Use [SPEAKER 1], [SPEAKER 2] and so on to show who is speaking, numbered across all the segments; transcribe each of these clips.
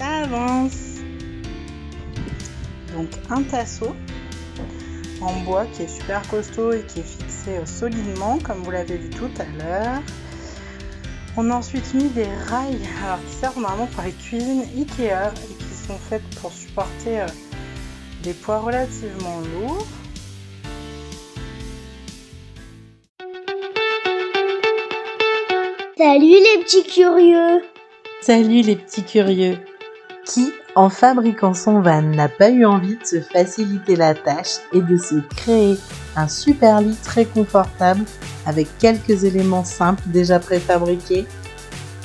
[SPEAKER 1] ça avance. Donc un tasseau en bois qui est super costaud et qui est fixé solidement comme vous l'avez vu tout à l'heure. On a ensuite mis des rails qui servent normalement pour les cuisines Ikea et qui sont faites pour supporter des poids relativement lourds.
[SPEAKER 2] Salut les petits curieux!
[SPEAKER 3] Salut les petits curieux! Qui, en fabriquant son van, n'a pas eu envie de se faciliter la tâche et de se créer un super lit très confortable avec quelques éléments simples déjà préfabriqués?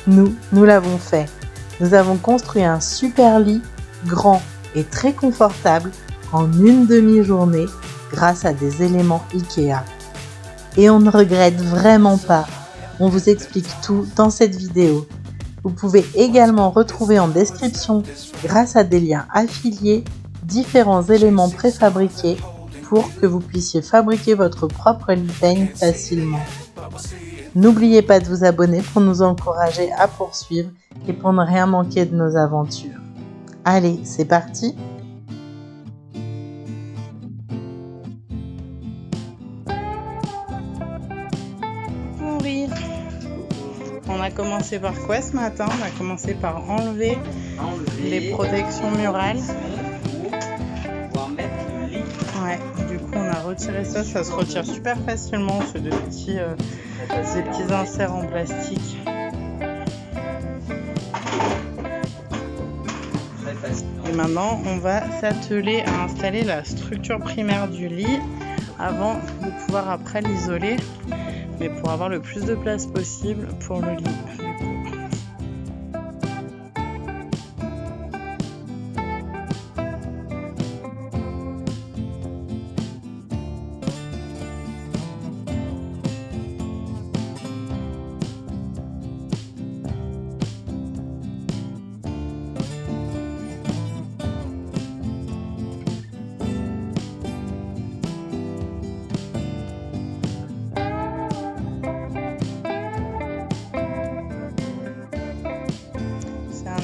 [SPEAKER 3] Nous l'avons fait. Nous avons construit un super lit grand et très confortable en une demi-journée grâce à des éléments Ikea. Et on ne regrette vraiment pas. On vous explique tout dans cette vidéo. Vous pouvez également retrouver en description, grâce à des liens affiliés, différents éléments préfabriqués pour que vous puissiez fabriquer votre propre lit peigne facilement. N'oubliez pas de vous abonner pour nous encourager à poursuivre et pour ne rien manquer de nos aventures. Allez, c'est parti!
[SPEAKER 1] On a commencé par quoi ce matin? On a commencé par enlever les protections murales. Ouais, du coup on a retiré ça se retire super facilement, c'est des petits inserts en plastique. Et maintenant on va s'atteler à installer la structure primaire du lit avant de pouvoir après l'isoler, mais pour avoir le plus de place possible pour le lit.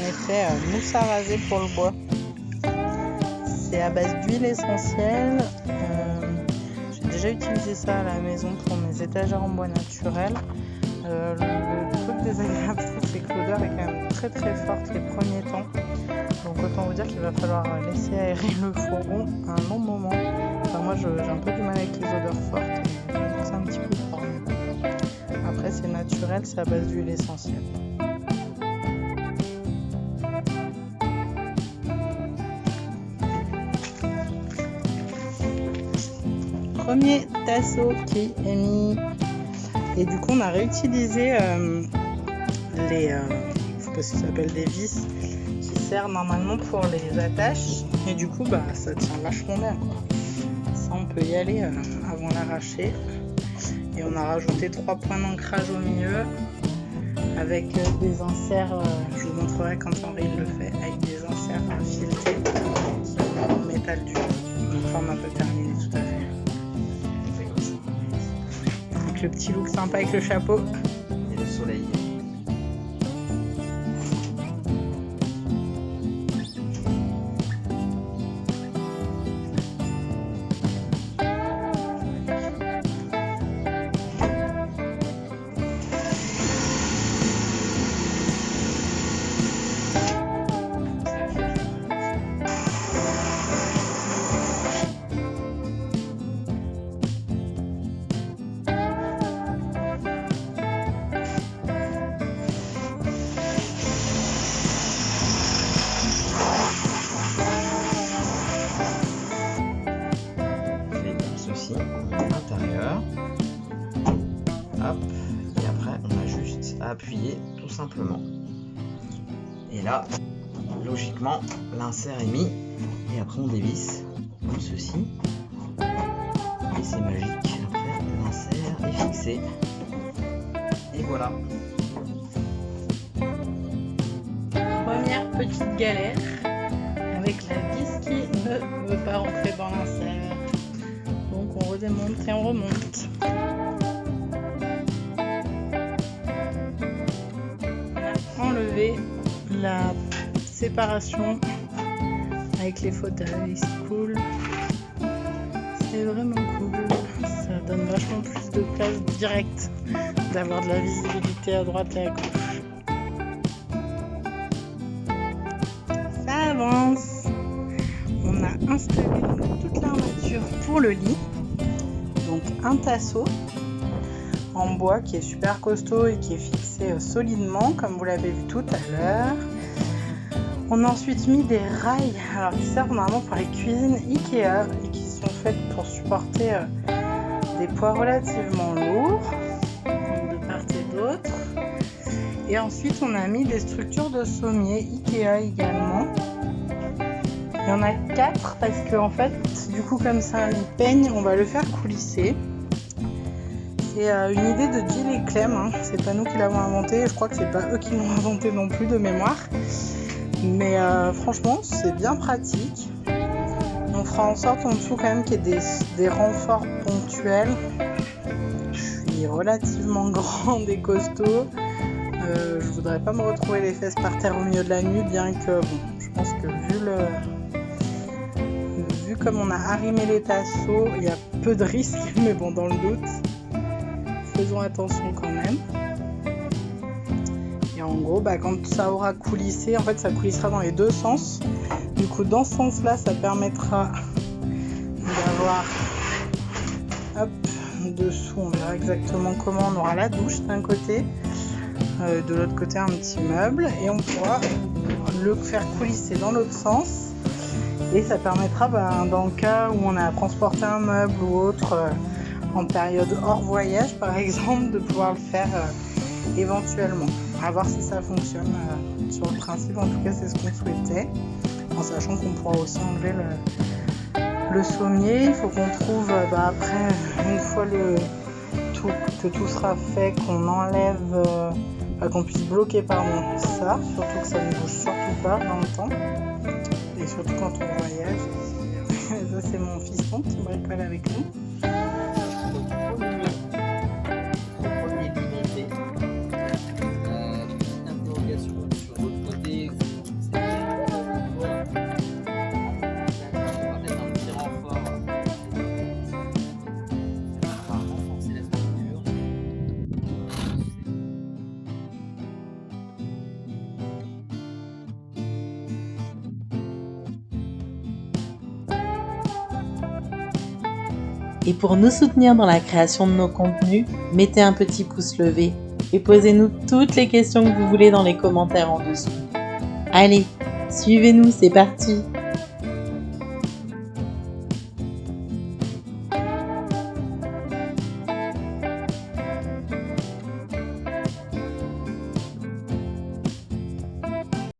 [SPEAKER 1] Effet mousse à raser pour le bois. C'est à base d'huile essentielle. J'ai déjà utilisé ça à la maison pour mes étagères en bois naturel. Le truc désagréable, je trouve, c'est que l'odeur est quand même très très forte les premiers temps. Donc autant vous dire qu'il va falloir laisser aérer le fourgon un long moment. Enfin, moi j'ai un peu du mal avec les odeurs fortes, donc c'est un petit peu fort. Après c'est naturel, c'est à base d'huile essentielle. Premier tasseau qui est mis, et du coup on a réutilisé les je sais pas si ça s'appelle des vis qui servent normalement pour les attaches, et du coup ça tient vachement bien quoi. Ça on peut y aller avant l'arracher, et on a rajouté 3 points d'ancrage au milieu avec des inserts, je vous montrerai quand Henri le fait, avec des inserts filetés en métal dur, une forme un peu terminée tout à fait. Le petit look sympa avec le chapeau
[SPEAKER 4] et le soleil. L'intérieur, hop, et après on a juste à appuyer tout simplement, et là logiquement l'insert est mis, et après on dévisse comme ceci et c'est magique, après l'insert est fixé et voilà.
[SPEAKER 1] Première petite galère avec la vis qui ne veut pas rentrer dans l'insert. Donc on redémonte et on remonte. On a enlevé la séparation avec les fauteuils, c'est cool. C'est vraiment cool. Ça donne vachement plus de place direct, d'avoir de la visibilité à droite et à gauche. Ça avance. On a installé toute l'armature pour le lit. Donc un tasseau en bois qui est super costaud et qui est fixé solidement, comme vous l'avez vu tout à l'heure. On a ensuite mis des rails qui servent normalement pour les cuisines Ikea et qui sont faites pour supporter des poids relativement lourds de part et d'autre. Et ensuite on a mis des structures de sommier Ikea également. Il y en a 4 parce que en fait du coup comme ça lit peigne, on va le faire coulisser. C'est une idée de Jill et Clem, c'est pas nous qui l'avons inventé, je crois que c'est pas eux qui l'ont inventé non plus de mémoire. Mais franchement c'est bien pratique. On fera en sorte en dessous quand même qu'il y ait des renforts ponctuels. Je suis relativement grande et costaud. Je voudrais pas me retrouver les fesses par terre au milieu de la nuit, bien que bon, je pense que vu comme on a arrimé les tasseaux, il y a peu de risques, mais bon, dans le doute, faisons attention quand même. Et en gros, quand ça aura coulissé, en fait ça coulissera dans les deux sens. Du coup, dans ce sens-là, ça permettra d'avoir, dessous, on verra exactement comment, on aura la douche d'un côté, de l'autre côté un petit meuble, et on pourra le faire coulisser dans l'autre sens. Et ça permettra, dans le cas où on a transporté un meuble ou autre, en période hors voyage par exemple, de pouvoir le faire éventuellement. À voir si ça fonctionne sur le principe, en tout cas c'est ce qu'on souhaitait, en sachant qu'on pourra aussi enlever le sommier. Il faut qu'on trouve après, une fois que tout sera fait, qu'on enlève, qu'on puisse bloquer ça, surtout que ça ne bouge surtout pas dans le temps, et surtout quand on voyage. Ça c'est mon fiston qui bricole avec nous.
[SPEAKER 3] Et pour nous soutenir dans la création de nos contenus, mettez un petit pouce levé et posez-nous toutes les questions que vous voulez dans les commentaires en dessous. Allez, suivez-nous, c'est parti!